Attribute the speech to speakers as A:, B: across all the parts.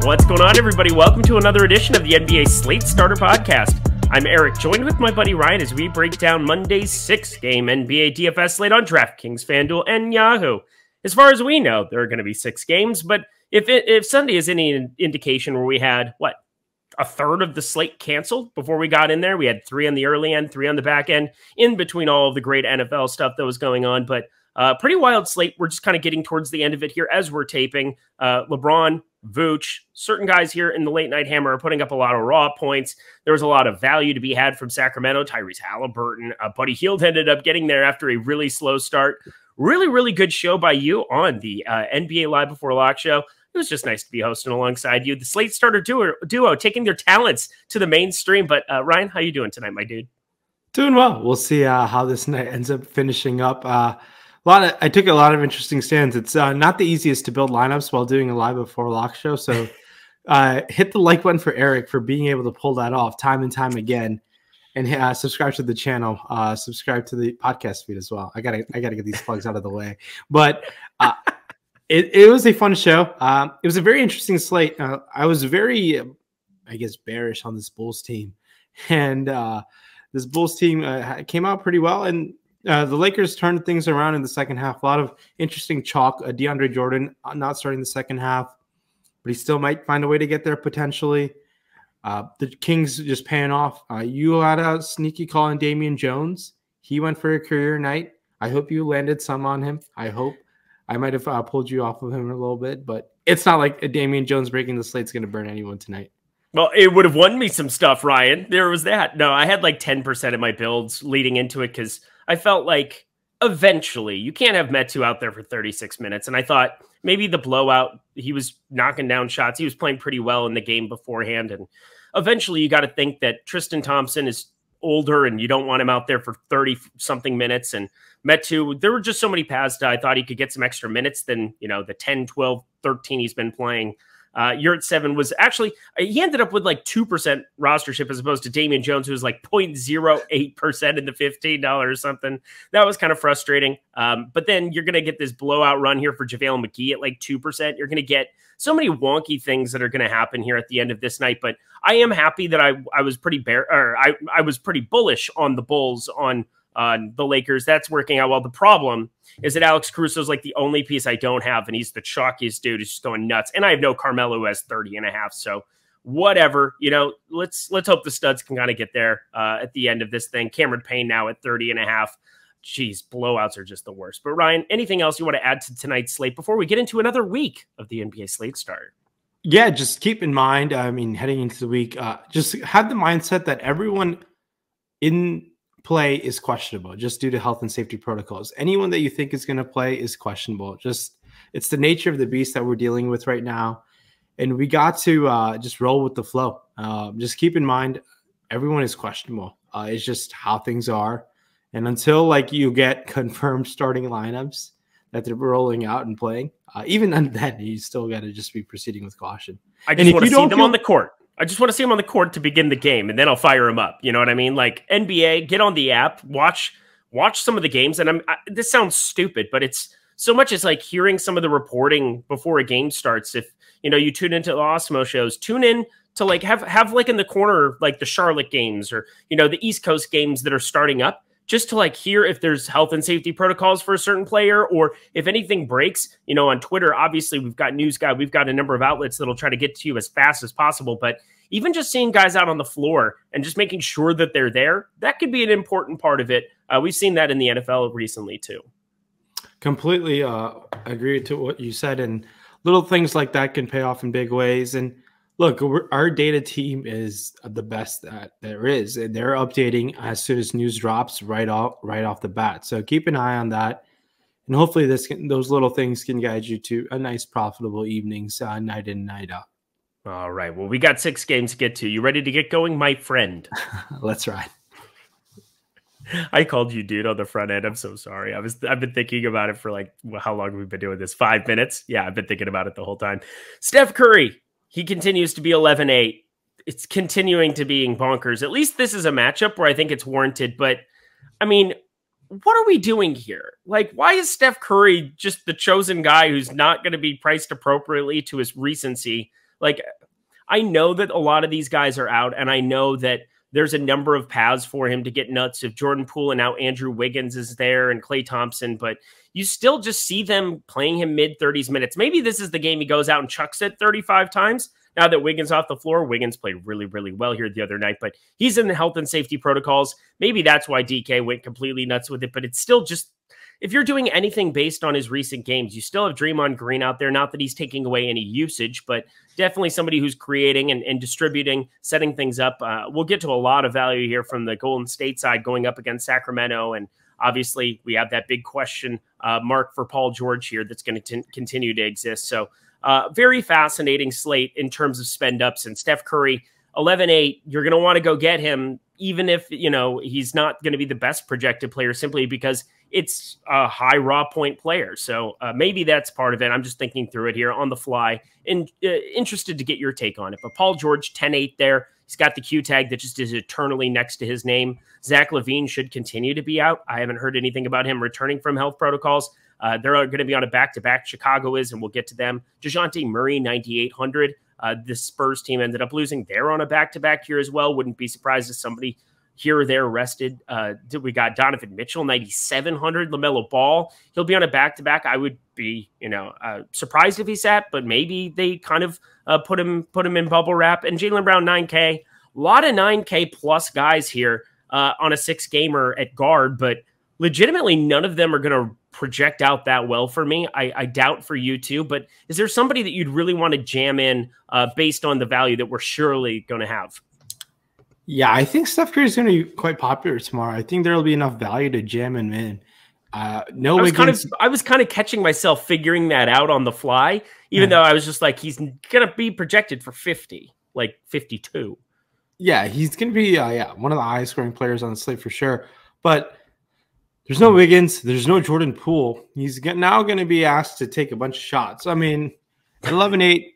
A: What's going on, everybody? Welcome to another edition of the NBA Slate Starter podcast. I'm Eric, joined with my buddy Ryan as we break down Monday's 6-game NBA DFS slate on DraftKings, FanDuel, and Yahoo. As far as we know, there are going to be 6 games, but if Sunday is any indication where we had, a third of the slate canceled before we got in there. We had 3 on the early end, 3 on the back end, in between all of the great NFL stuff that was going on, but pretty wild slate. We're just kind of getting towards the end of it here as we're taping. LeBron, Vooch, certain guys here in the late night hammer are putting up a lot of raw points. There was a lot of value to be had from Sacramento. Tyrese Halliburton, Buddy Hield ended up getting there after a really slow start. Really, really good show by you on the NBA Live Before Lock show. It was just nice to be hosting alongside you. The Slate Starter duo taking their talents to the mainstream. But Ryan, how you doing tonight, my dude?
B: Doing well. We'll see how this night ends up finishing up. I took a lot of interesting stands. It's not the easiest to build lineups while doing a Live Before Lock show. So hit the like button for Eric for being able to pull that off time and time again. And subscribe to the channel. Subscribe to the podcast feed as well. I gotta get these plugs out of the way. But it was a fun show. It was a very interesting slate. I was very, bearish on this Bulls team, and this Bulls team came out pretty well. And the Lakers turned things around in the second half. A lot of interesting chalk. DeAndre Jordan not starting the second half, but he still might find a way to get there potentially. The Kings just paying off. You had a sneaky call on Damian Jones. He went for a career night. I hope you landed some on him. I hope. I might have pulled you off of him a little bit, but it's not like a Damian Jones breaking the slate's going to burn anyone tonight.
A: Well, it would have won me some stuff, Ryan. There was that. No, I had like 10% of my builds leading into it because I felt like eventually you can't have Metu out there for 36 minutes. And I thought maybe the blowout, he was knocking down shots. He was playing pretty well in the game beforehand. And eventually you got to think that Tristan Thompson is older and you don't want him out there for 30-something minutes. And Metu, there were just so many paths that I thought he could get some extra minutes than, the 10, 12, 13 he's been playing. You're at 7 was actually, he ended up with like 2% rostership as opposed to Damian Jones, who was like 0.08% in the $15 or something. That was kind of frustrating. But then you're going to get this blowout run here for JaVale McGee at like 2%. You're going to get so many wonky things that are going to happen here at the end of this night. But I am happy that I was pretty I was pretty bullish on the Bulls on the Lakers. That's working out well. The problem is that Alex Caruso is like the only piece I don't have, and he's the chalkiest dude. He's just going nuts. And I have no Carmelo who has 30.5. So whatever, let's hope the studs can kind of get there at the end of this thing. Cameron Payne now at 30.5. Jeez, blowouts are just the worst. But Ryan, anything else you want to add to tonight's slate before we get into another week of the NBA Slate Starter?
B: Yeah, just keep in mind, heading into the week, just have the mindset that everyone in play is questionable just due to health and safety protocols. Anyone that you think is going to play is questionable. It's the nature of the beast that we're dealing with right now. And we got to just roll with the flow. Just keep in mind, everyone is questionable. It's just how things are. And until you get confirmed starting lineups that they're rolling out and playing, even then, you still got to just be proceeding with caution.
A: I just want to see them on the court. I just want to see him on the court to begin the game, and then I'll fire him up. You know what I mean? Like NBA, get on the app, watch some of the games. And this sounds stupid, but it's so much as like hearing some of the reporting before a game starts. If you tune into the Awesemo shows, tune in to have like in the corner like the Charlotte games or the East Coast games that are starting up. Just to hear if there's health and safety protocols for a certain player or if anything breaks, on Twitter, obviously we've got News Guy. We've got a number of outlets that'll try to get to you as fast as possible. But even just seeing guys out on the floor and just making sure that they're there, that could be an important part of it. We've seen that in the NFL recently too.
B: Completely agree to what you said. And little things like that can pay off in big ways. And look, our data team is the best that there is, and they're updating as soon as news drops right off the bat. So keep an eye on that, and hopefully those little things can guide you to a nice, profitable evenings, night in, night out.
A: All right. Well, we got 6 games to get to. You ready to get going, my friend?
B: Let's ride.
A: I called you dude on the front end. I'm so sorry. I've been thinking about it for how long have we been doing this? 5 minutes? Yeah, I've been thinking about it the whole time. Steph Curry. He continues to be 11-8. It's continuing to being bonkers. At least this is a matchup where I think it's warranted. But, what are we doing here? Why is Steph Curry just the chosen guy who's not going to be priced appropriately to his recency? Like, I know that a lot of these guys are out, and I know that there's a number of paths for him to get nuts if Jordan Poole and now Andrew Wiggins is there and Klay Thompson, but you still just see them playing him mid-30s minutes. Maybe this is the game he goes out and chucks it 35 times. Now that Wiggins off the floor, Wiggins played really, really well here the other night, but he's in the health and safety protocols. Maybe that's why DK went completely nuts with it, but it's still just, if you're doing anything based on his recent games, you still have Draymond Green out there. Not that he's taking away any usage, but definitely somebody who's creating and distributing, setting things up. We'll get to a lot of value here from the Golden State side going up against Sacramento. And obviously we have that big question mark for Paul George here that's going to continue to exist. So very fascinating slate in terms of spend ups. And Steph Curry, 11-8, you're going to want to go get him, even if, he's not going to be the best projected player, simply because it's a high raw point player. So maybe that's part of it. I'm just thinking through it here on the fly and interested to get your take on it. But Paul George, 10-8 there. He's got the Q tag that just is eternally next to his name. Zach LaVine should continue to be out. I haven't heard anything about him returning from health protocols. They're going to be on a back-to-back. Chicago is, and we'll get to them. DeJounte Murray, 9,800. The Spurs team ended up losing. They're on a back-to-back here as well. Wouldn't be surprised if somebody here or there rested. We got Donovan Mitchell, 9,700. LaMelo Ball, he'll be on a back-to-back. I would be, surprised if he sat, but maybe they kind of put him in bubble wrap. And Jaylen Brown, 9K. A lot of 9K plus guys here on a 6-gamer at guard, but legitimately none of them are going to project out that well for me. I doubt for you too, but is there somebody that you'd really want to jam in based on the value that we're surely going to have?
B: Yeah, I think Steph Curry is going to be quite popular tomorrow. I think there will be enough value to jam him in. I was kind of catching myself figuring that out on the fly, even though I was just like, he's going to be projected for 50, like 52. Yeah, he's going to be one of the highest scoring players on the slate for sure. But there's no Wiggins. There's no Jordan Poole. He's now going to be asked to take a bunch of shots. I mean, 11-8,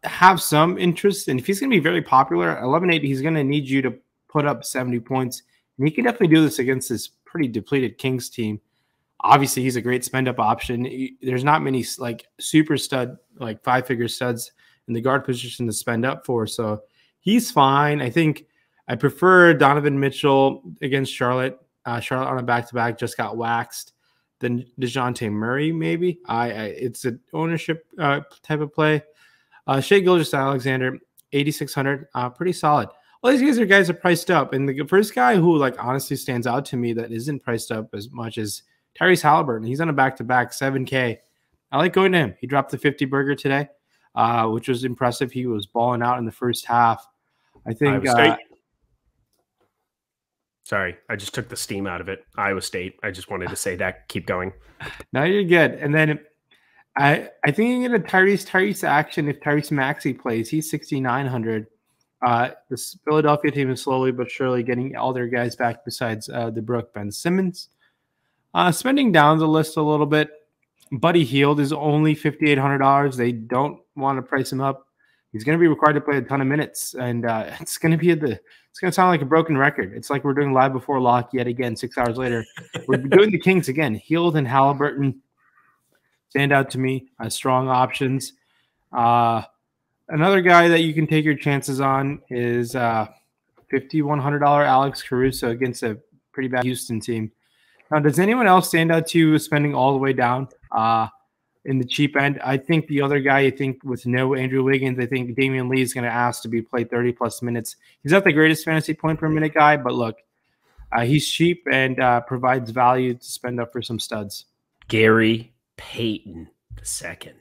B: have some interest. And if he's going to be very popular, 11-8, he's going to need you to put up 70 points. And he can definitely do this against this pretty depleted Kings team. Obviously, he's a great spend-up option. There's not many super stud, 5-figure studs in the guard position to spend up for. So he's fine. I think I prefer Donovan Mitchell against Charlotte. Charlotte on a back-to-back just got waxed. Then DeJounte Murray, maybe. It's an ownership type of play. Shai Gilgeous-Alexander, 8,600, pretty solid. All these guys are priced up. And the first guy who honestly stands out to me that isn't priced up as much as Tyrese Halliburton. He's on a back-to-back, 7K. I like going to him. He dropped the 50 burger today, which was impressive. He was balling out in the first half. I think
A: Sorry, I just took the steam out of it. Iowa State. I just wanted to say that. Keep going.
B: No, you're good. And then I think you get a Tyrese action if Tyrese Maxey plays. He's 6,900. This Philadelphia team is slowly but surely getting all their guys back besides the Brook Ben Simmons. Spending down the list a little bit. Buddy Hield is only $5,800. They don't want to price him up. He's going to be required to play a ton of minutes, and it's going to sound like a broken record. It's like we're doing live before lock yet again. 6 hours later, we're doing the Kings again. Hield and Halliburton stand out to me as strong options. Another guy that you can take your chances on is $5,100 Alex Caruso against a pretty bad Houston team. Now, does anyone else stand out to you spending all the way down in the cheap end? I think the other guy, with no Andrew Wiggins, I think Damian Lee is going to ask to be played 30-plus minutes. He's not the greatest fantasy point-per-minute guy, but look, he's cheap and provides value to spend up for some studs.
A: Gary Payton II.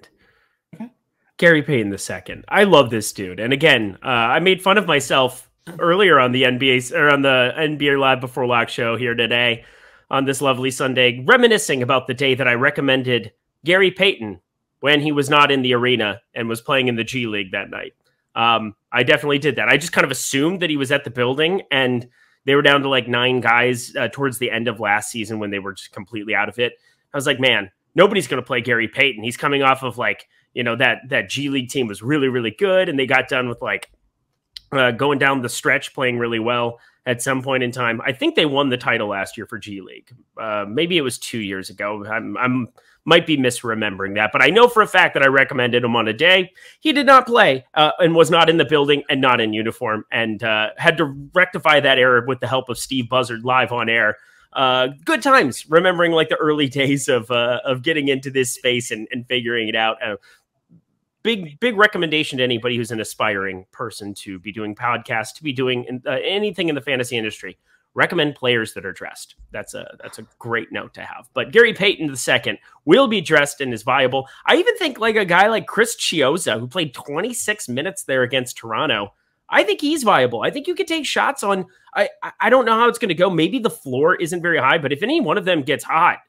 A: Okay. Gary Payton II. I love this dude. And again, I made fun of myself earlier on the NBA Live Before Lock show here today on this lovely Sunday, reminiscing about the day that I recommended Gary Payton when he was not in the arena and was playing in the G League that night. I definitely did that. I just kind of assumed that he was at the building, and they were down to 9 guys towards the end of last season when they were just completely out of it. I was like, man, nobody's going to play Gary Payton. He's coming off of that G League team was really, really good, and they got done with going down the stretch playing really well. at some point in time. I think they won the title last year for G League. Maybe it was 2 years ago. I'm might be misremembering that, but I know for a fact that I recommended him on a day. He did not play and was not in the building and not in uniform, and had to rectify that error with the help of Steve Buzzard live on air. Good times, remembering like the early days of getting into this space and figuring it out. Big recommendation to anybody who's an aspiring person to be doing podcasts, to be doing anything in the fantasy industry. Recommend players that are dressed. That's a great note to have. But Gary Payton II will be dressed and is viable. I even think like a guy like Chris Chiozza, who played 26 minutes there against Toronto, I think he's viable. I think you could take shots on. I don't know how it's going to go. Maybe the floor isn't very high, but if any one of them gets hot,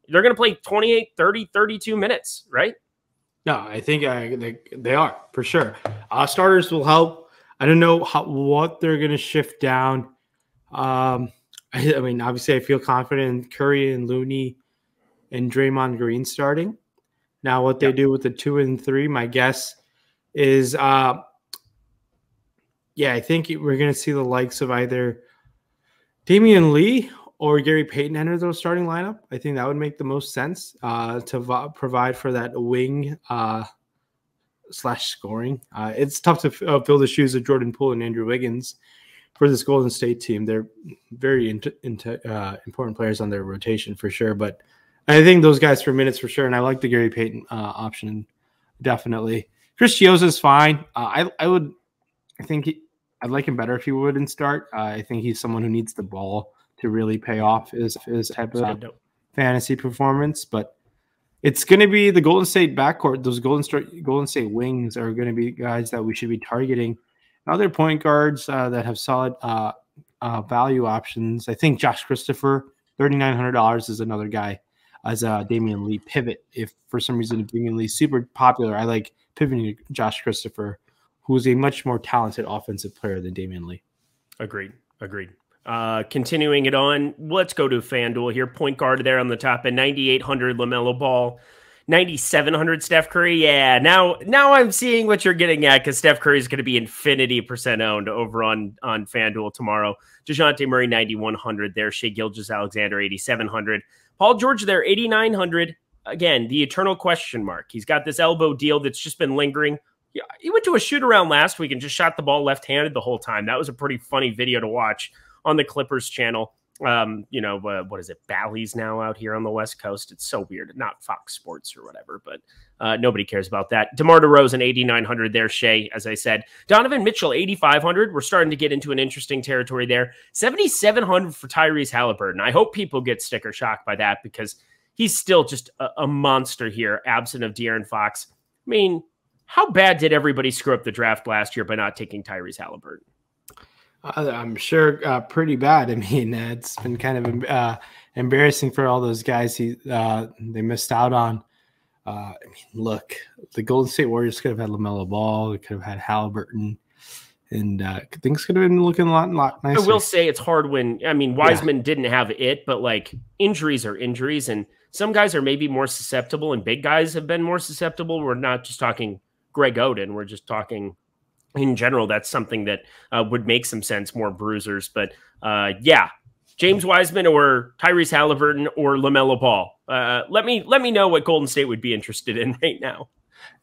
A: they're going to play 28, 30, 32 minutes, right?
B: No, I think they are for sure. Starters will help. I don't know what they're going to shift down. I mean, obviously, I feel confident in Curry and Looney and Draymond Green starting. Now, what they do with the 2 and 3, my guess is, I think we're going to see the likes of either Damian Lee or Gary Payton enter those starting lineup. I think that would make the most sense to provide for that wing / scoring. It's tough to fill the shoes of Jordan Poole and Andrew Wiggins for this Golden State team. They're very important players on their rotation for sure. But I think those guys for minutes for sure. And I like the Gary Payton option definitely. Chris Chiozza is fine. I'd like him better if he wouldn't start. I think he's someone who needs the ball to really pay off his type of fantasy performance. But it's going to be the Golden State backcourt. Those Golden State wings are going to be guys that we should be targeting. Other point guards that have solid value options. I think Josh Christopher, $3,900 is another guy as a Damian Lee pivot. If for some reason Damian Lee is super popular, I like pivoting to Josh Christopher, who is a much more talented offensive player than Damian Lee. Agreed.
A: Continuing it on, let's go to FanDuel here. Point guard there on the top end, 9,800 LaMelo Ball, 9,700 Steph Curry. Yeah, now I'm seeing what you're getting at, because Steph Curry is going to be infinity % owned over on FanDuel tomorrow. DeJounte Murray, 9,100 there. Shai Gilgeous-Alexander, 8,700. Paul George there, 8,900. Again, the eternal question mark. He's got this elbow deal that's just been lingering. Yeah, he went to a shoot around last week and just shot the ball left-handed the whole time. That was a pretty funny video to watch on the Clippers channel. What is it? Bally's now out here on the West Coast. It's so weird. Not Fox Sports or whatever, but nobody cares about that. DeMar DeRozan, 8,900 there. Shea, as I said. Donovan Mitchell, 8,500. We're starting to get into an interesting territory there. 7,700 for Tyrese Halliburton. I hope people get sticker shock by that, because he's still just a monster here, absent of De'Aaron Fox. I mean, how bad did everybody screw up the draft last year by not taking Tyrese Halliburton?
B: I'm sure pretty bad. I mean, it's been kind of embarrassing for all those guys they missed out on. I mean, look, the Golden State Warriors could have had LaMelo Ball. They could have had Halliburton. And things could have been looking a lot nicer.
A: I will say it's hard when, Wiseman didn't have it, but like injuries are injuries. And some guys are maybe more susceptible, and big guys have been more susceptible. We're not just talking Greg Oden. We're just talking in general. That's something that would make some sense, more bruisers. But James Wiseman or Tyrese Halliburton or LaMelo Ball. Let me know what Golden State would be interested in right now.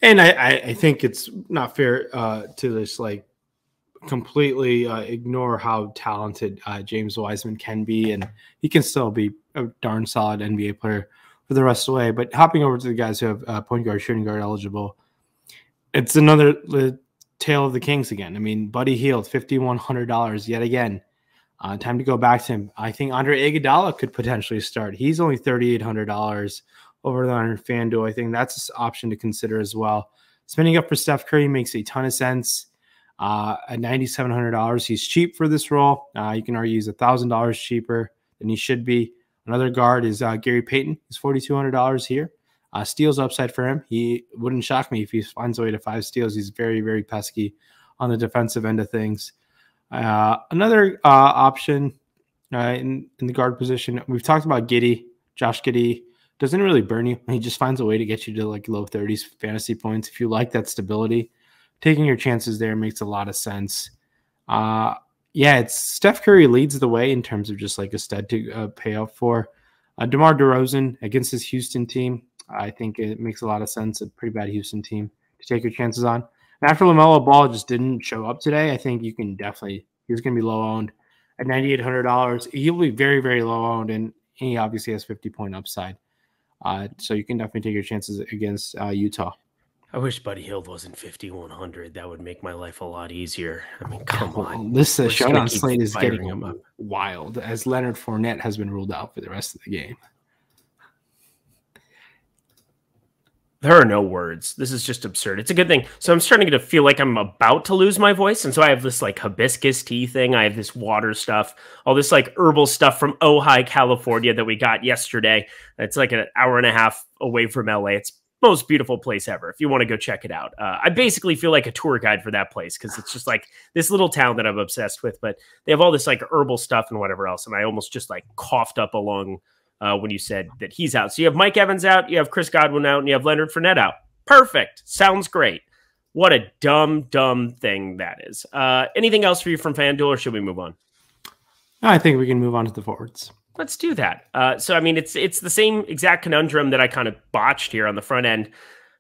B: And I think it's not fair to just like completely ignore how talented James Wiseman can be, and he can still be a darn solid NBA player for the rest of the way. But hopping over to the guys who have point guard, shooting guard eligible, it's another tale of the Kings again. I mean, Buddy Hield, $5,100 yet again. Time to go back to him. I think Andre Iguodala could potentially start. He's only $3,800 over on FanDuel. I think that's an option to consider as well. Spending up for Steph Curry makes a ton of sense. At $9,700, he's cheap for this role. You can argue he's $1,000 cheaper than he should be. Another guard is Gary Payton. He's $4,200 here. Steals upside for him. He wouldn't shock me if he finds a way to 5 steals. He's very, very pesky on the defensive end of things. Another option in the guard position, we've talked about Giddey. Josh Giddey doesn't really burn you. He just finds a way to get you to like low 30s fantasy points. If you like that stability, taking your chances there makes a lot of sense. Yeah, it's Steph Curry leads the way in terms of just like a stud to pay up for. DeMar DeRozan against this Houston team, I think it makes a lot of sense. A pretty bad Houston team to take your chances on. And after LaMelo Ball just didn't show up today, I think you can definitely, he's going to be low owned at $9,800. He'll be very, very low owned, and he obviously has 50-point upside. So you can definitely take your chances against Utah.
A: I wish Buddy Hield wasn't 5,100. That would make my life a lot easier. I mean, come on.
B: This showdown slate is getting wild, as Leonard Fournette has been ruled out for the rest of the game.
A: There are no words. This is just absurd. It's a good thing. So I'm starting to feel like I'm about to lose my voice. And so I have this like hibiscus tea thing. I have this water stuff, all this like herbal stuff from Ojai, California that we got yesterday. It's like an hour and a half away from LA. It's most beautiful place ever. If you want to go check it out. I basically feel like a tour guide for that place because it's just like this little town that I'm obsessed with, but they have all this like herbal stuff and whatever else. And I almost just like coughed up along when you said that he's out. So you have Mike Evans out, you have Chris Godwin out, and you have Leonard Fournette out. Perfect. Sounds great. What a dumb thing that is. Anything else for you from FanDuel, or should we move on?
B: I think we can move on to the forwards.
A: Let's do that. So, I mean, it's the same exact conundrum that I kind of botched here on the front end.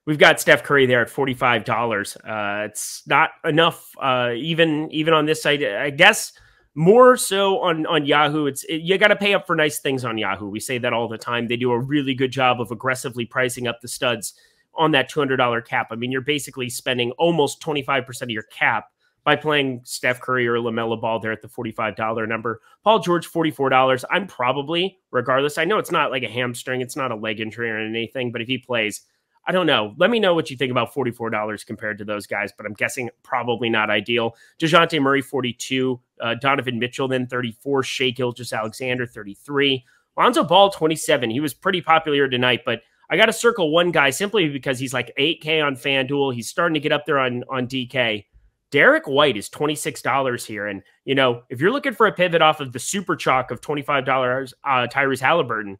A: We've got Steph Curry there at $45. It's not enough, even on this site. I guess more so on Yahoo. You got to pay up for nice things on Yahoo. We say that all the time. They do a really good job of aggressively pricing up the studs on that $200 cap. I mean, you're basically spending almost 25% of your cap by playing Steph Curry or LaMelo Ball there at the $45 number. Paul George, $44. I'm probably, regardless, I know it's not like a hamstring, it's not a leg injury or anything, but if he plays, I don't know. Let me know what you think about $44 compared to those guys, but I'm guessing probably not ideal. DeJounte Murray, 42. Donovan Mitchell, then 34. Shai Gilgeous-Alexander, 33. Lonzo Ball, 27. He was pretty popular tonight, but I got to circle one guy simply because he's like 8K on FanDuel. He's starting to get up there on DK. Derek White is $26 here. And, you know, if you're looking for a pivot off of the super chalk of $25 Tyrese Halliburton,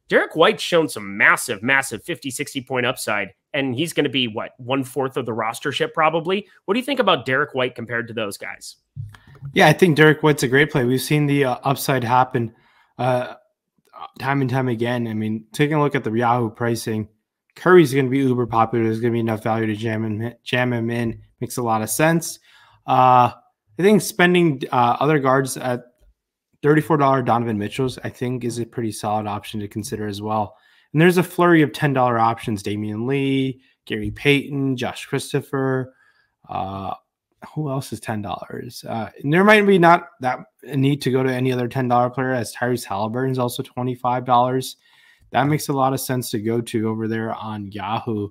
A: Derek White's shown some massive 50, 60-point upside, and he's going to be, what, 1/4 of the rostership probably? What do you think about Derek White compared to those guys?
B: Yeah, I think Derek White's a great play. We've seen the upside happen time and time again. I mean, taking a look at the Yahoo pricing, Curry's going to be uber popular. There's going to be enough value to jam him in. Makes a lot of sense. I think spending other guards at $34 Donovan Mitchell's, I think, is a pretty solid option to consider as well. And there's a flurry of $10 options: Damian Lee, Gary Payton, Josh Christopher. Who else is $10? And there might be not that need to go to any other $10 player, as Tyrese Halliburton is also $25. That makes a lot of sense to go to over there on Yahoo.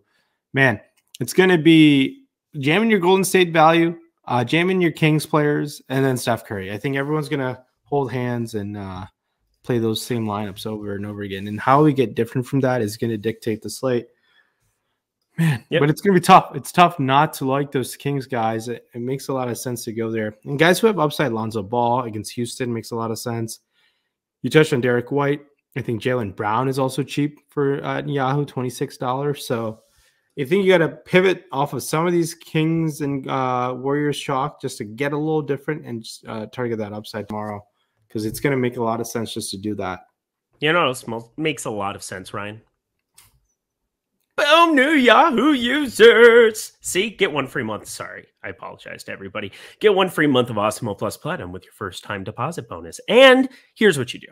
B: Man, it's going to be jamming your Golden State value, jamming your Kings players, and then Steph Curry. I think everyone's going to hold hands and play those same lineups over and over again. And how we get different from that is going to dictate the slate. Man, But it's going to be tough. It's tough not to like those Kings guys. It makes a lot of sense to go there. And guys who have upside, Lonzo Ball against Houston makes a lot of sense. You touched on Derek White. I think Jaylen Brown is also cheap for Yahoo, $26. So I think you got to pivot off of some of these Kings and Warriors chalk just to get a little different and just, target that upside tomorrow, because it's going to make a lot of sense just to do that.
A: You know, it makes a lot of sense, Ryan. Boom, new Yahoo users. See, get one free month. Sorry, I apologize to everybody. Get one free month of Awesemo Plus Platinum with your first time deposit bonus. And here's what you do.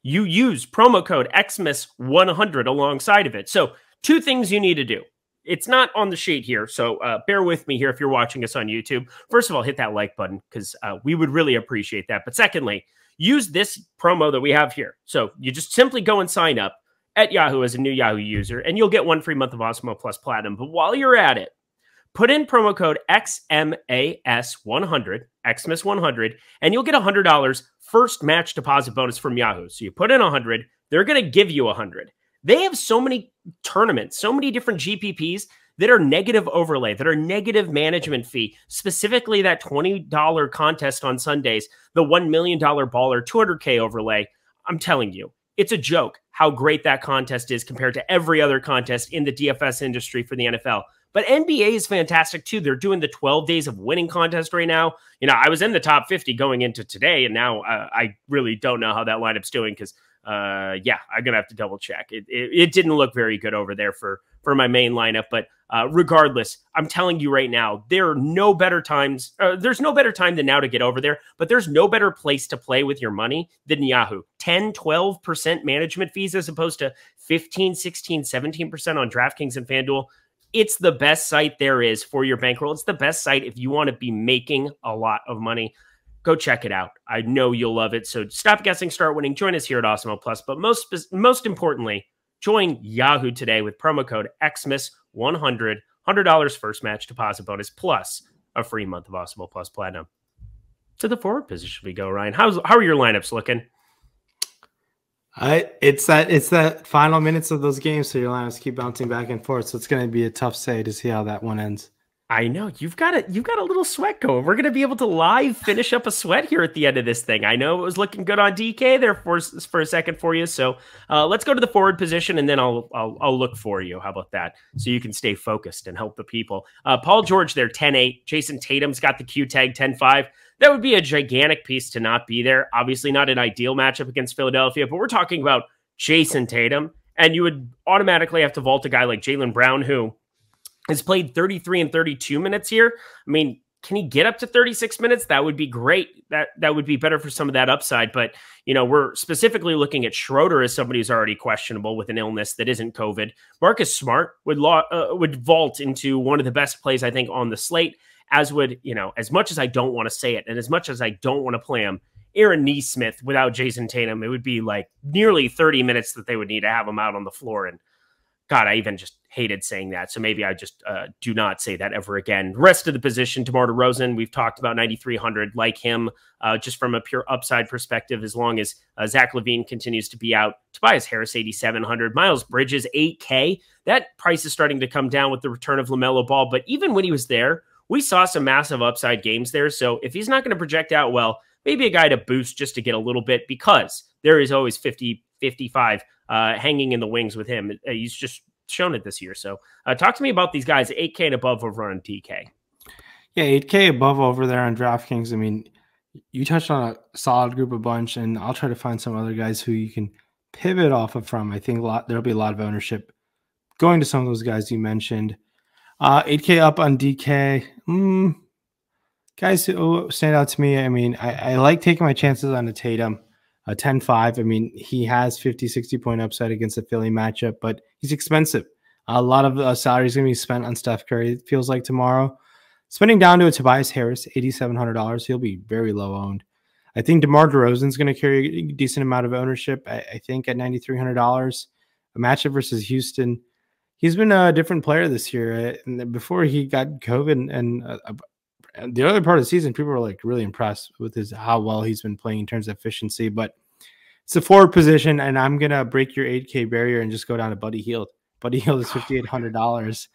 A: You use promo code XMIS100 alongside of it. So 2 things you need to do. It's not on the sheet here, so bear with me here if you're watching us on YouTube. First of all, hit that like button because we would really appreciate that. But secondly, use this promo that we have here. So you just simply go and sign up at Yahoo as a new Yahoo user, and you'll get 1 free month of Awesemo Plus Platinum. But while you're at it, put in promo code XMAS100, XMAS100, and you'll get $100 first match deposit bonus from Yahoo. So you put in 100, they're going to give you 100. They have so many tournaments, so many different GPPs that are negative overlay, that are negative management fee, specifically that $20 contest on Sundays, the $1 million baller, 200K overlay. I'm telling you, it's a joke how great that contest is compared to every other contest in the DFS industry for the NFL. But NBA is fantastic too. They're doing the 12 days of winning contest right now. I was in the top 50 going into today, and now I really don't know how that lineup's doing because I'm gonna have to double check. It didn't look very good over there for my main lineup, but regardless, I'm telling you right now, there are no better times. There's no better time than now to get over there, but there's no better place to play with your money than Yahoo. 10, 12% management fees as opposed to 15, 16, 17% on DraftKings and FanDuel. It's the best site there is for your bankroll. It's the best site if you want to be making a lot of money. Go check it out. I know you'll love it. So stop guessing, start winning. Join us here at Awesemo Plus. But most importantly, join Yahoo today with promo code XMIS100, $100 first match deposit bonus, plus a free month of Awesemo Plus Platinum. To the forward position we go, Ryan. How are your lineups looking?
B: It's that final minutes of those games, so your lineups keep bouncing back and forth. So it's going to be a tough say to see how that one ends.
A: I know you've got a little sweat going. We're going to be able to live finish up a sweat here at the end of this thing. I know it was looking good on DK there for a second for you. So let's go to the forward position, and then I'll look for you. How about that? So you can stay focused and help the people. Paul George there, 10-8. Jason Tatum's got the Q tag, 10-5. That would be a gigantic piece to not be there. Obviously not an ideal matchup against Philadelphia, but we're talking about Jason Tatum, and you would automatically have to vault a guy like Jaylen Brown, who has played 33 and 32 minutes here. I mean, can he get up to 36 minutes? That would be great. That would be better for some of that upside. But, we're specifically looking at Schroeder as somebody who's already questionable with an illness that isn't COVID. Marcus Smart would vault into one of the best plays, I think, on the slate, as would, as much as I don't want to say it and as much as I don't want to play him, Aaron Nesmith without Jason Tatum, it would be like nearly 30 minutes that they would need to have him out on the floor. And God, I even just hated saying that. So maybe I just do not say that ever again. Rest of the position, DeMar DeRozan, we've talked about 9,300, like him, just from a pure upside perspective, as long as Zach LaVine continues to be out. Tobias Harris, 8,700. Miles Bridges, 8K. That price is starting to come down with the return of LaMelo Ball. But even when he was there, we saw some massive upside games there. So if he's not going to project out well, maybe a guy to boost just to get a little bit, because there is always 50, 55 hanging in the wings with him. He's just shown it this year. So talk to me about these guys, 8K and above over on DK.
B: Yeah, 8K above over there on DraftKings. I mean, you touched on a solid group of bunch, and I'll try to find some other guys who you can pivot off of from. I think there'll be a lot of ownership going to some of those guys you mentioned. 8K up on DK. Guys who stand out to me, I mean, I like taking my chances on a Tatum. 10-5. I mean, he has 50, 60 point upside against a Philly matchup, but he's expensive. A lot of salary is going to be spent on Steph Curry, it feels like, tomorrow. Spending down to a Tobias Harris, $8,700. He'll be very low owned. I think DeMar DeRozan is going to carry a decent amount of ownership. I think at $9,300. A matchup versus Houston. He's been a different player this year. And before he got COVID and the other part of the season, people were like really impressed with how well he's been playing in terms of efficiency. But it's a forward position, and I'm gonna break your 8K barrier and just go down to Buddy Hield. Buddy Hield is $5,800,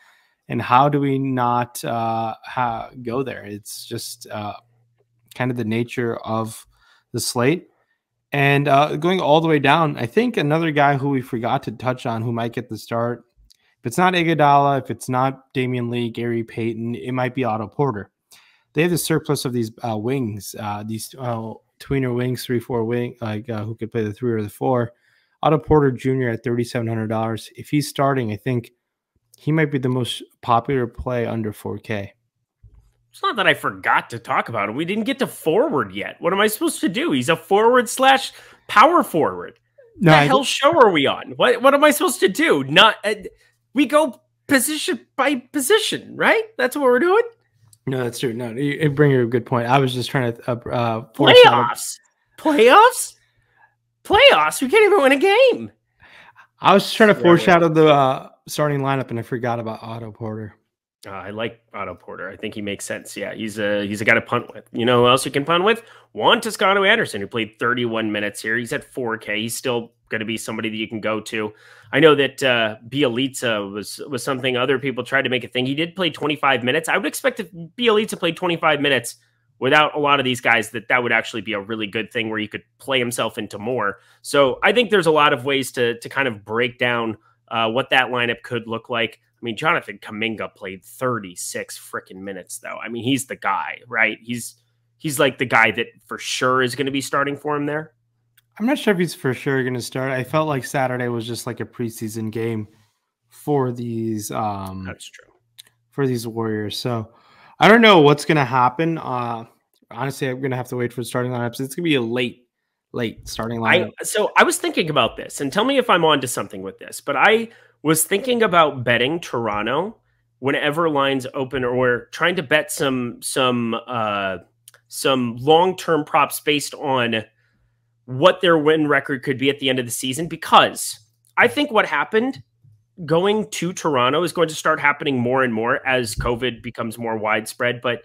B: and how do we not go there? It's just kind of the nature of the slate. And going all the way down, I think another guy who we forgot to touch on who might get the start. If it's not Iguodala, if it's not Damian Lee, Gary Payton, it might be Otto Porter. They have the surplus of these wings, these tweener wings, 3-4 wing, who could play the 3 or the 4. Otto Porter Jr. at $3,700. If he's starting, I think he might be the most popular play under 4K.
A: It's not that I forgot to talk about him. We didn't get to forward yet. What am I supposed to do? He's a forward/power forward.
B: No,
A: what the hell show are we on? What am I supposed to do? We go position by position, right? That's what we're doing.
B: No, that's true. No, you bring a good point. I was just trying to
A: playoffs. We can't even win a game.
B: I was just trying to foreshadow the starting lineup, and I forgot about Otto Porter.
A: I like Otto Porter. I think he makes sense. Yeah, he's a guy to punt with. You know who else you can punt with? Juan Toscano Anderson, who played 31 minutes here. He's at 4K. He's still going to be somebody that you can go to. I know that Bielitsa was something other people tried to make a thing. He did play 25 minutes. I would expect if Bielitsa played 25 minutes without a lot of these guys, that would actually be a really good thing where he could play himself into more. So I think there's a lot of ways to kind of break down what that lineup could look like. I mean, Jonathan Kuminga played 36 freaking minutes, though. I mean, he's the guy, right? He's like the guy that for sure is going to be starting for him there.
B: I'm not sure if he's for sure going to start. I felt like Saturday was just like a preseason game for these.
A: That's true.
B: For these Warriors. So I don't know what's going to happen. Honestly, I'm going to have to wait for starting lineups. It's going to be a late starting lineup.
A: So I was thinking about this, and tell me if I'm onto something with this, but I was thinking about betting Toronto whenever lines open, or trying to bet some long-term props based on what their win record could be at the end of the season, because I think what happened going to Toronto is going to start happening more and more as COVID becomes more widespread. But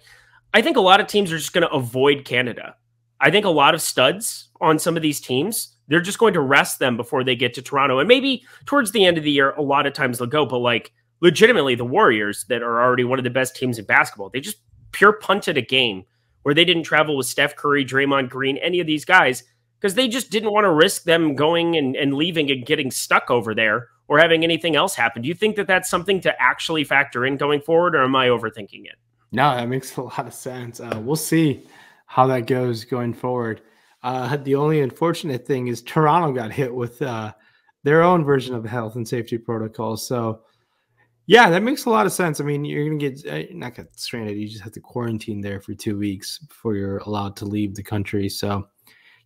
A: I think a lot of teams are just going to avoid Canada. I think a lot of studs on some of these teams, they're just going to rest them before they get to Toronto. And maybe towards the end of the year, a lot of times they'll go, but like legitimately the Warriors that are already one of the best teams in basketball, they just pure punted a game where they didn't travel with Steph Curry, Draymond Green, any of these guys, because they just didn't want to risk them going and leaving and getting stuck over there or having anything else happen. Do you think that that's something to actually factor in going forward, or am I overthinking it?
B: No, that makes a lot of sense. We'll see how that goes going forward. The only unfortunate thing is Toronto got hit with their own version of health and safety protocols. So, yeah, that makes a lot of sense. I mean, you're going to get not get stranded. You just have to quarantine there for 2 weeks before you're allowed to leave the country. So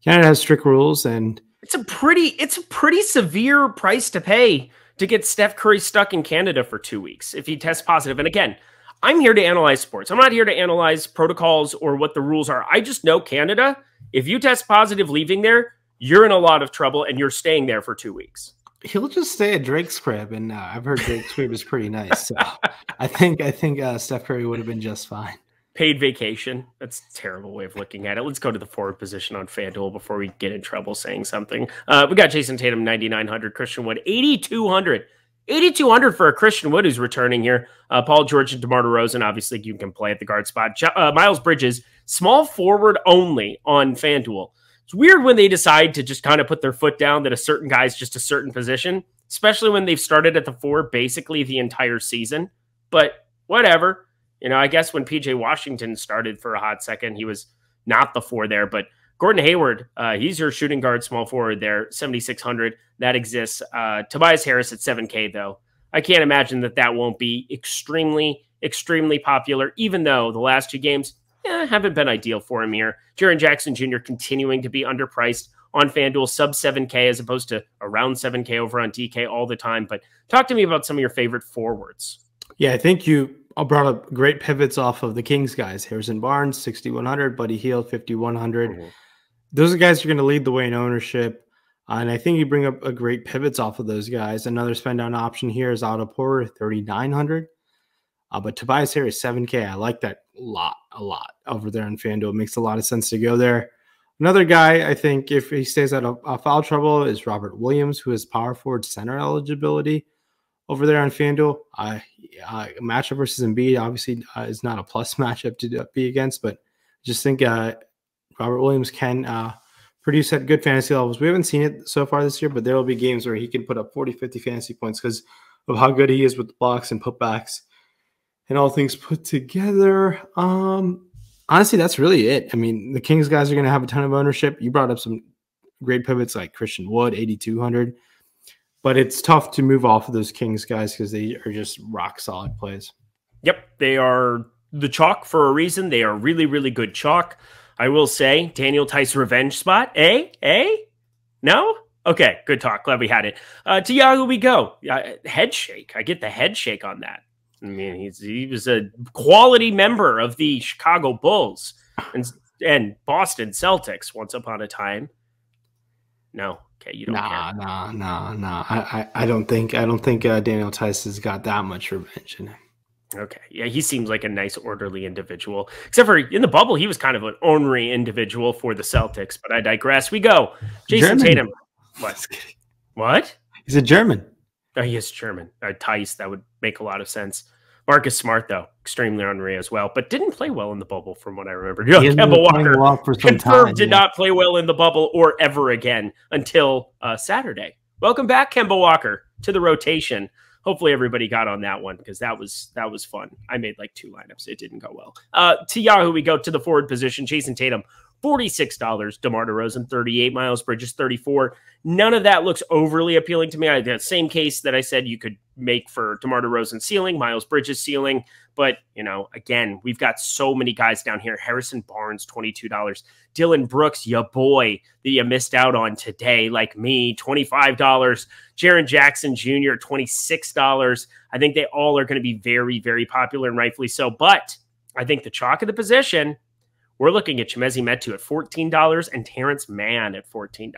B: Canada has strict rules, and
A: it's a pretty severe price to pay to get Steph Curry stuck in Canada for 2 weeks if he tests positive. And again, I'm here to analyze sports. I'm not here to analyze protocols or what the rules are. I just know Canada, if you test positive leaving there, you're in a lot of trouble and you're staying there for 2 weeks.
B: He'll just stay at Drake's crib, and I've heard Drake's crib is pretty nice. So I think Steph Curry would have been just fine.
A: Paid vacation. That's a terrible way of looking at it. Let's go to the forward position on FanDuel before we get in trouble saying something. We got Jason Tatum, 9,900. Christian Wood, 8,200. 8,200 for a Christian Wood who's returning here. Paul George and DeMar DeRozan, obviously you can play at the guard spot. Miles Bridges, small forward only on FanDuel. It's weird when they decide to just kind of put their foot down that a certain guy's just a certain position, especially when they've started at the 4 basically the entire season. But whatever. You know, I guess when PJ Washington started for a hot second, he was not the 4 there. But Gordon Hayward, he's your shooting guard, small forward there, 7,600. That exists. Tobias Harris at 7K, though. I can't imagine that won't be extremely, extremely popular, even though the last 2 games haven't been ideal for him here. Jaren Jackson Jr. continuing to be underpriced on FanDuel, sub 7K as opposed to around 7K over on DK all the time. But talk to me about some of your favorite forwards.
B: Yeah, I think you brought up great pivots off of the Kings guys. Harrison Barnes, 6,100. Buddy Hield, 5,100. Mm-hmm. Those are guys who are going to lead the way in ownership. And I think you bring up a great pivots off of those guys. Another spend down option here is Otto Porter, 3,900. But Tobias Harris, 7K. I like that a lot over there on FanDuel. It makes a lot of sense to go there. Another guy, I think, if he stays out of foul trouble, is Robert Williams, who has power forward center eligibility over there on FanDuel. Matchup versus Embiid obviously is not a plus matchup to be against, but just think Robert Williams can produce at good fantasy levels. We haven't seen it so far this year, but there will be games where he can put up 40, 50 fantasy points because of how good he is with the blocks and putbacks and all things put together. Honestly, that's really it. I mean, the Kings guys are going to have a ton of ownership. You brought up some great pivots like Christian Wood, 8,200. But it's tough to move off of those Kings guys because they are just rock solid plays.
A: Yep, they are the chalk for a reason. They are really, really good chalk. I will say, Daniel Tice revenge spot. No? Okay, good talk. Glad we had it. To Yahoo we go. Head shake. I get the head shake on that. I mean, he was a quality member of the Chicago Bulls and Boston Celtics once upon a time. No. Okay, you don't care.
B: No. I don't think Daniel Tice has got that much revenge in him.
A: Okay, yeah, he seems like a nice, orderly individual. Except for in the bubble, he was kind of an ornery individual for the Celtics. But I digress. We go. Jason Tatum. What? What?
B: He's a German.
A: Oh, he is German. Tice, that would make a lot of sense. Marcus Smart, though, extremely ornery as well, but didn't play well in the bubble from what I remember. Kemba Walker confirmed did not play well in the bubble or ever again until Saturday Welcome back, Kemba Walker, to the rotation. Hopefully everybody got on that one because that was fun. I made like 2 lineups. It didn't go well. To Yahoo, we go to the forward position. Jason Tatum, $46. DeMar DeRozan, 38. Miles Bridges, 34. None of that looks overly appealing to me. I had the same case that I said you could make for DeMar DeRozan ceiling, Miles Bridges ceiling. But, again, we've got so many guys down here. Harrison Barnes, $22. Dylan Brooks, ya boy, that you missed out on today, like me, $25. Jaren Jackson Jr., $26. I think they all are going to be very, very popular and rightfully so. But I think the chalk of the position, we're looking at Chimezie Metu at $14 and Terrence Mann at $14.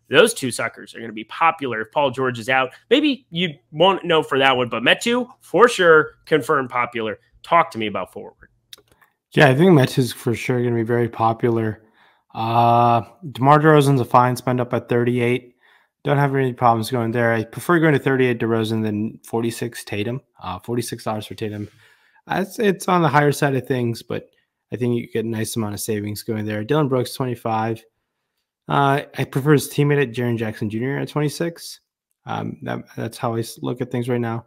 A: Those two suckers are going to be popular if Paul George is out. Maybe you won't know for that one, but Metu, for sure, confirmed popular. Talk to me about forward.
B: Yeah, I think Metu's for sure going to be very popular. DeMar DeRozan's a fine spend up at 38. Don't have any problems going there. I prefer going to 38 DeRozan than 46 Tatum. $46 for Tatum. It's on the higher side of things, but I think you get a nice amount of savings going there. Dylan Brooks, 25. I prefer his teammate at Jaren Jackson Jr. at 26. That's how I look at things right now.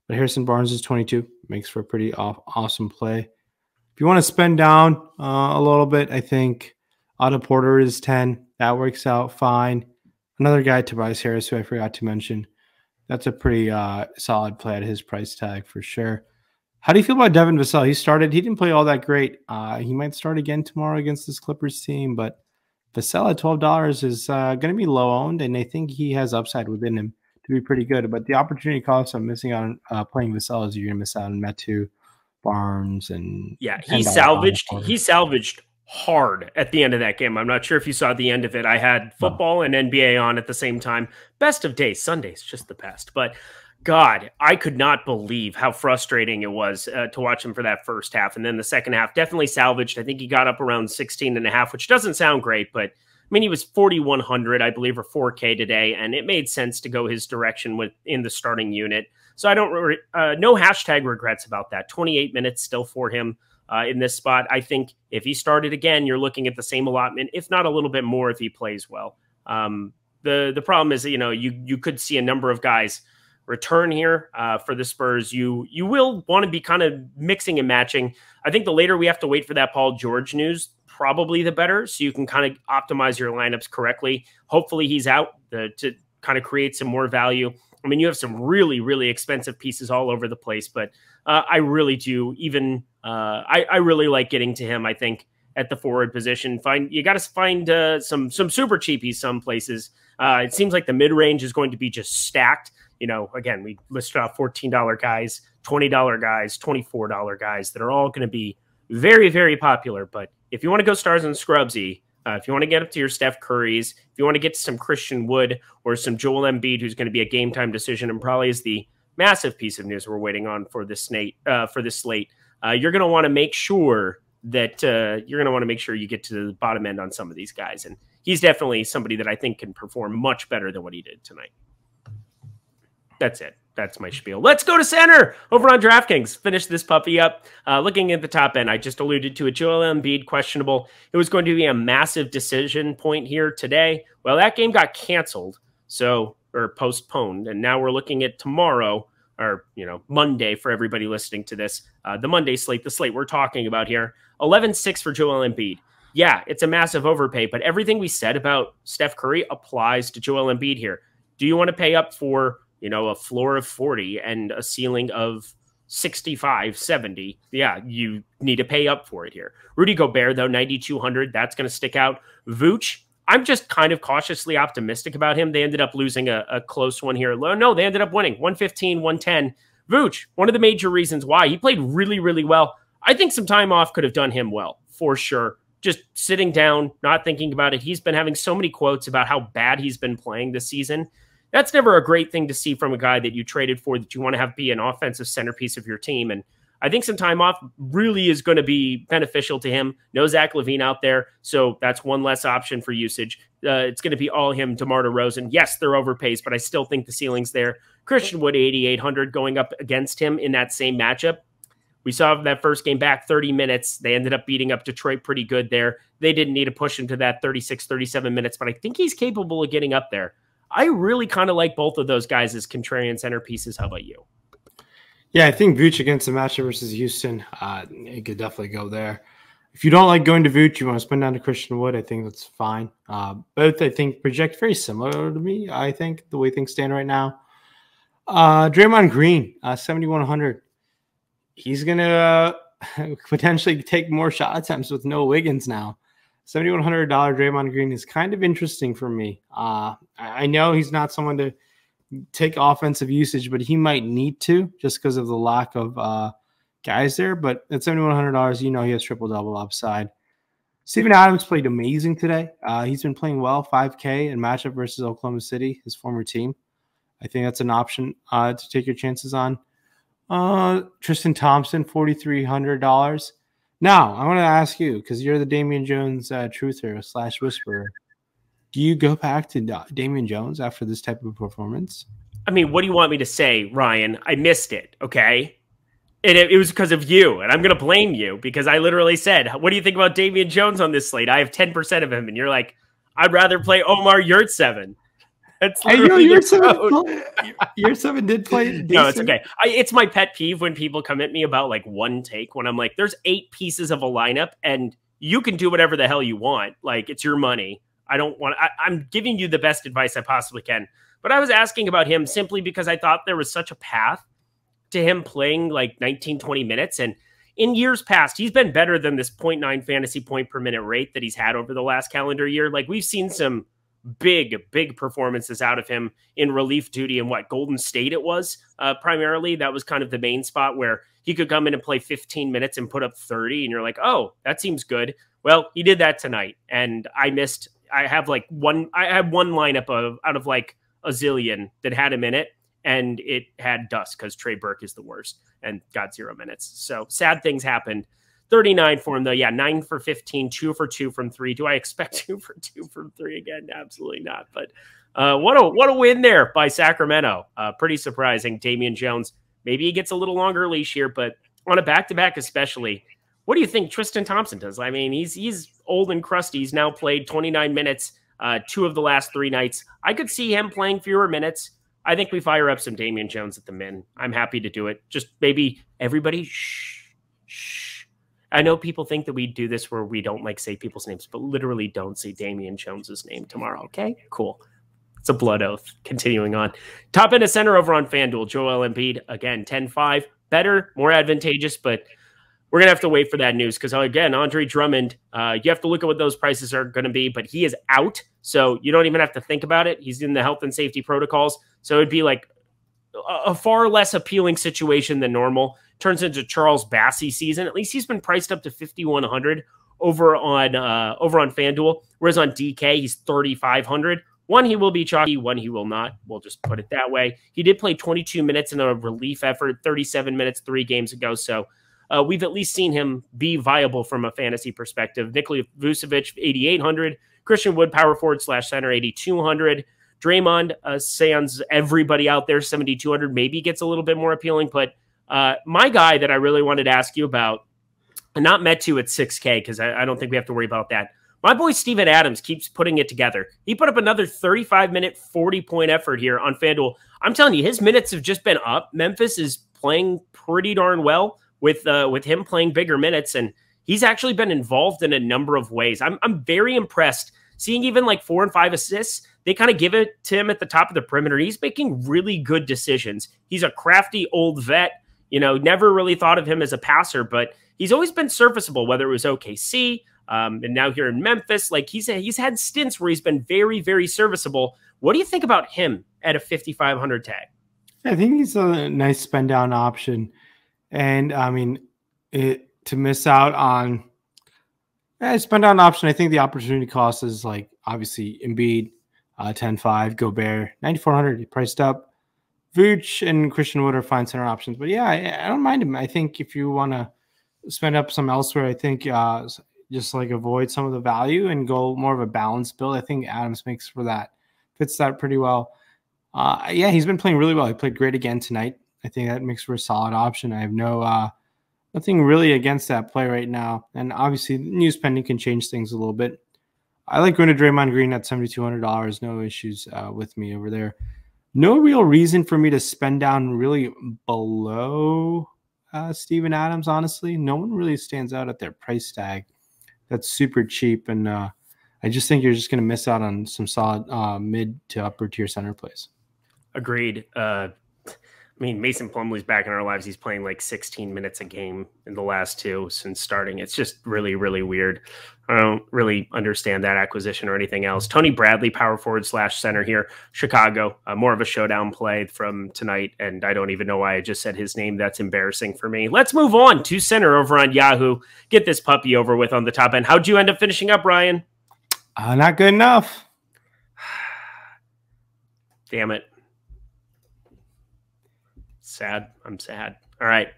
B: But Harrison Barnes is 22. Makes for a pretty awesome play. If you want to spend down a little bit, I think Otto Porter is 10. That works out fine. Another guy, Tobias Harris, who I forgot to mention. That's a pretty solid play at his price tag for sure. How do you feel about Devin Vassell? He didn't play all that great. He might start again tomorrow against this Clippers team, but Vassell at $12 is going to be low owned, and I think he has upside within him to be pretty good. But the opportunity cost of missing out on playing Vassell is you're going to miss out on Metu, Barnes, and
A: he salvaged hard at the end of that game. I'm not sure if you saw the end of it. I had football and NBA on at the same time. Best of days. Sunday's just the best. But God, I could not believe how frustrating it was to watch him for that first half. And then the second half definitely salvaged. I think he got up around 16.5, which doesn't sound great, but I mean, he was 4,100, I believe, or 4K today, and it made sense to go his direction in the starting unit. So I don't no hashtag regrets about that. 28 minutes still for him in this spot. I think if he started again, you're looking at the same allotment, if not a little bit more if he plays well. The problem is, you could see a number of guys return here for the Spurs. You will want to be kind of mixing and matching. I think the later we have to wait for that Paul George news, probably the better, so you can kind of optimize your lineups correctly. Hopefully he's out to kind of create some more value. I mean, you have some really, really expensive pieces all over the place, but I really do. I really like getting to him, I think, at the forward position. You got to find some super cheapies some places. It seems like the mid-range is going to be just stacked. Again, we listed off $14 guys, $20 guys, $24 guys that are all going to be very, very popular. But if you want to go stars and scrubsy, if you want to get up to your Steph Currys, if you want to get to some Christian Wood or some Joel Embiid, who's going to be a game time decision and probably is the massive piece of news we're waiting on for this slate, you're going to want to make sure that you get to the bottom end on some of these guys. And he's definitely somebody that I think can perform much better than what he did tonight. That's it. That's my spiel. Let's go to center over on DraftKings. Finish this puppy up. Looking at the top end, I just alluded to it. Joel Embiid, questionable. It was going to be a massive decision point here today. Well, that game got canceled, or postponed, and now we're looking at tomorrow, or Monday for everybody listening to this. The Monday slate, the slate we're talking about here. 11-6 for Joel Embiid. Yeah, it's a massive overpay, but everything we said about Steph Curry applies to Joel Embiid here. Do you want to pay up for a floor of 40 and a ceiling of 65, 70. Yeah, you need to pay up for it here. Rudy Gobert, though, 9,200. That's going to stick out. Vooch, I'm just kind of cautiously optimistic about him. They ended up losing a close one here. No, they ended up winning 115, 110. Vooch, one of the major reasons why. He played really, really well. I think some time off could have done him well, for sure. Just sitting down, not thinking about it. He's been having so many quotes about how bad he's been playing this season. That's never a great thing to see from a guy that you traded for, that you want to have be an offensive centerpiece of your team. And I think some time off really is going to be beneficial to him. No Zach LaVine out there, so that's one less option for usage. It's going to be all him, DeMar DeRozan. Yes, they're overpays, but I still think the ceiling's there. Christian Wood, 8,800, going up against him in that same matchup. We saw that first game back, 30 minutes. They ended up beating up Detroit pretty good there. They didn't need to push him to that 36, 37 minutes, but I think he's capable of getting up there. I really kind of like both of those guys as contrarian centerpieces. How about you?
B: Yeah, I think Vooch against the matchup versus Houston, it could definitely go there. If you don't like going to Vooch, you want to spend down to Christian Wood, I think that's fine. Both, I think, project very similar to me, I think, the way things stand right now. Draymond Green, 7,100. He's going to potentially take more shot attempts with no Wiggins now. $7,100 Draymond Green is kind of interesting for me. I know he's not someone to take offensive usage, but he might need to just because of the lack of guys there. But at $7,100, he has triple-double upside. Steven Adams played amazing today. He's been playing well, 5K in matchup versus Oklahoma City, his former team. I think that's an option to take your chances on. Tristan Thompson, $4,300. Now, I want to ask you, because you're the Damian Jones truther / whisperer. Do you go back to Damian Jones after this type of performance?
A: I mean, what do you want me to say, Ryan? I missed it, okay? And it was because of you, and I'm going to blame you because I literally said, what do you think about Damian Jones on this slate? I have 10% of him, and you're like, I'd rather play Omar Yurtseven. That's literally
B: Yurtseven did play decent.
A: No, it's okay. It's my pet peeve when people come at me about like one take when I'm like, there's 8 pieces of a lineup, and you can do whatever the hell you want. Like, it's your money. I'm giving you the best advice I possibly can. But I was asking about him simply because I thought there was such a path to him playing like 19, 20 minutes. And in years past, he's been better than this 0.9 fantasy point per minute rate that he's had over the last calendar year. Like, we've seen some big performances out of him in relief duty in Golden State it was. Primarily, that was kind of the main spot where he could come in and play 15 minutes and put up 30. And you're like, oh, that seems good. Well, he did that tonight. And I have one lineup out of like a zillion that had him in it, and it had dust because Trey Burke is the worst and got 0 minutes. So sad things happened. 39 for him though. Yeah, 9 for 15, 2 for 2 from 3. Do I expect 2 for 2 from 3 again? Absolutely not. But what a win there by Sacramento. Pretty surprising. Damian Jones, maybe he gets a little longer leash here, but on a back-to-back especially. What do you think Tristan Thompson does? I mean, he's old and crusty. He's now played 29 minutes 2 of the last 3 nights. I could see him playing fewer minutes. I think we fire up some Damian Jones at the min. I'm happy to do it. Just maybe everybody shh. I know people think that we do this where we don't say people's names, but literally don't say Damian Jones's name tomorrow. Okay, cool. It's a blood oath. Continuing on. Top end of center over on FanDuel. Joel Embiid, again, 10-5. Better, more advantageous, but we're going to have to wait for that news because, again, Andre Drummond, you have to look at what those prices are going to be, but he is out, so you don't even have to think about it. He's in the health and safety protocols, so it'd be like a far less appealing situation than normal. Turns into Charles Bassey season. At least he's been priced up to 5,100 over on FanDuel, whereas on DK, he's 3,500. One, he will be chalky. One, he will not. We'll just put it that way. He did play 22 minutes in a relief effort, 37 minutes 3 games ago, so we've at least seen him be viable from a fantasy perspective. Nikola Vucevic, 8,800. Christian Wood, power forward / center, 8,200. Draymond, sans everybody out there, 7,200. Maybe gets a little bit more appealing. But my guy that I really wanted to ask you about, and not Metu at 6K, because I don't think we have to worry about that. My boy Steven Adams keeps putting it together. He put up another 35-minute, 40-point effort here on FanDuel. I'm telling you, his minutes have just been up. Memphis is playing pretty darn well with him playing bigger minutes, and he's actually been involved in a number of ways. I'm very impressed seeing even like 4 and 5 assists. They kind of give it to him at the top of the perimeter. He's making really good decisions. He's a crafty old vet. Never really thought of him as a passer, but he's always been serviceable, whether it was OKC and now here in Memphis. Like he's had stints where he's been very, very serviceable. What do you think about him at a 5,500 tag?
B: I think he's a nice spend down option. And I mean, to miss out on spend down option, I think the opportunity cost is like obviously Embiid, 10-5, Gobert, 9,400 priced up. Vooch and Christian Wood are fine center options, but yeah, I don't mind him. I think if you want to spend up some elsewhere, I think just like avoid some of the value and go more of a balanced build. I think Adams fits that pretty well. Yeah, he's been playing really well. He played great again tonight. I think that makes for a solid option. I have nothing really against that play right now. And obviously news pending can change things a little bit. I like going to Draymond Green at $7,200. No issues with me over there. No real reason for me to spend down really below Steven Adams, honestly. No one really stands out at their price tag. That's super cheap, and I just think you're just going to miss out on some solid mid to upper tier center plays.
A: Agreed. I mean, Mason Plumlee's back in our lives. He's playing like 16 minutes a game in the last 2 since starting. It's just really, really weird. I don't really understand that acquisition or anything else. Tony Bradley, power forward / center here. Chicago, more of a showdown play from tonight. And I don't even know why I just said his name. That's embarrassing for me. Let's move on to center over on Yahoo. Get this puppy over with on the top end. How'd you end up finishing up, Ryan?
B: Not good enough.
A: Damn it. Sad. I'm sad. All right.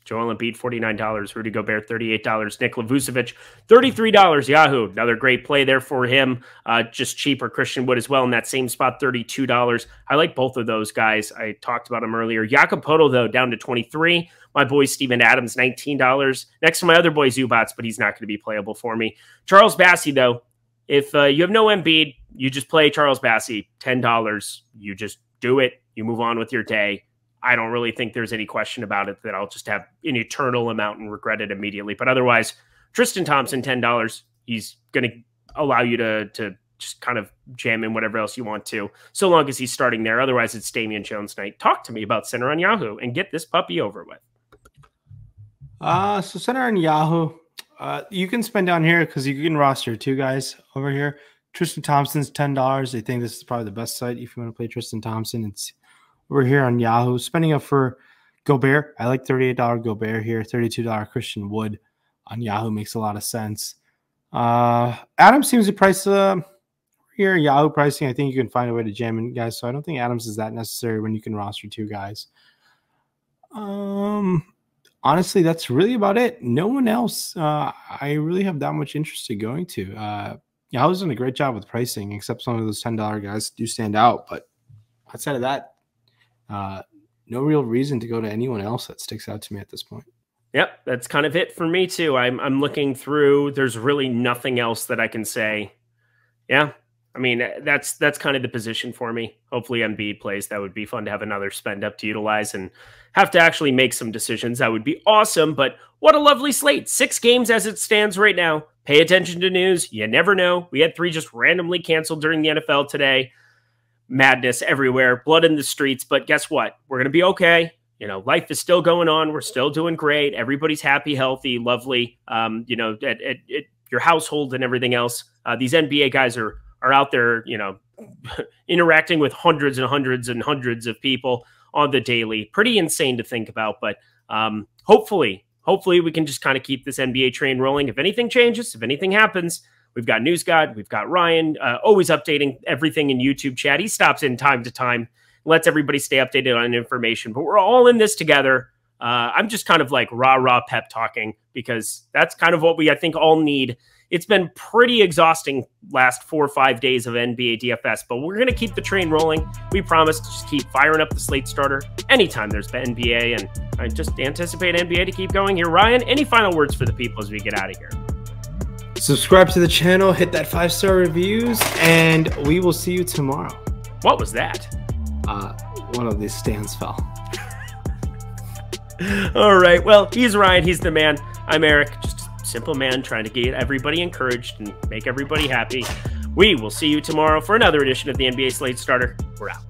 A: Joel Embiid, $49. Rudy Gobert, $38. Nikola Vucevic, $33. Yahoo. Another great play there for him. Just cheaper. Christian Wood as well in that same spot, $32. I like both of those guys. I talked about them earlier. Jakob Poeltl, though, down to $23. My boy Steven Adams, $19. Next to my other boy Zubats, but he's not going to be playable for me. Charles Bassey, though, if you have no Embiid, you just play Charles Bassey, $10. You just do it. You move on with your day. I don't really think there's any question about it that I'll just have an eternal amount and regret it immediately. But otherwise, Tristan Thompson, $10. He's going to allow you to just kind of jam in whatever else you want to, so long as he's starting there. Otherwise, it's Damian Jones night. Talk to me about center on Yahoo and get this puppy over with.
B: So center on Yahoo, you can spend down here because you can roster 2 guys over here. Tristan Thompson's $10. I think this is probably the best site if you want to play Tristan Thompson. It's over here on Yahoo. Spending up for Gobert. I like $38 Gobert here. $32 Christian Wood on Yahoo makes a lot of sense. Adams seems to price here. Yahoo pricing, I think you can find a way to jam in guys. So I don't think Adams is that necessary when you can roster 2 guys. Honestly, that's really about it. No one else I really have that much interest in going to. Yahoo's done a great job with pricing, except some of those $10 guys do stand out. But outside of that, no real reason to go to anyone else that sticks out to me at this point.
A: Yep, that's kind of it for me too. I'm looking through. There's really nothing else that I can say. Yeah, I mean, that's kind of the position for me. Hopefully Embiid plays. That would be fun to have another spend up to utilize and have to actually make some decisions. That would be awesome. But what a lovely slate. 6 games as it stands right now. Pay attention to news. You never know. We had 3 just randomly canceled during the NFL today. Madness everywhere, blood in the streets. But guess what? We're going to be okay. You know, life is still going on. We're still doing great. Everybody's happy, healthy, lovely. You know, at your household and everything else. These NBA guys are out there, you know, interacting with hundreds and hundreds and hundreds of people on the daily. Pretty insane to think about. But hopefully we can just kind of keep this NBA train rolling. If anything changes, if anything happens, we've got News God, we've got Ryan, always updating everything in YouTube chat. He stops in time to time, lets everybody stay updated on information. But we're all in this together. I'm just kind of like rah pep talking because that's kind of what I think all need. It's been pretty exhausting last 4 or 5 days of NBA DFS, but we're going to keep the train rolling. We promise to just keep firing up the Slate Starter anytime there's NBA, and I just anticipate NBA to keep going here. Ryan, any final words for the people as we get out of here?
B: Subscribe to the channel, hit that 5-star reviews, and we will see you tomorrow.
A: What was that?
B: One of these stands fell.
A: All right. Well, he's Ryan. He's the man. I'm Eric. Just a simple man trying to get everybody encouraged and make everybody happy. We will see you tomorrow for another edition of the NBA Slate Starter. We're out.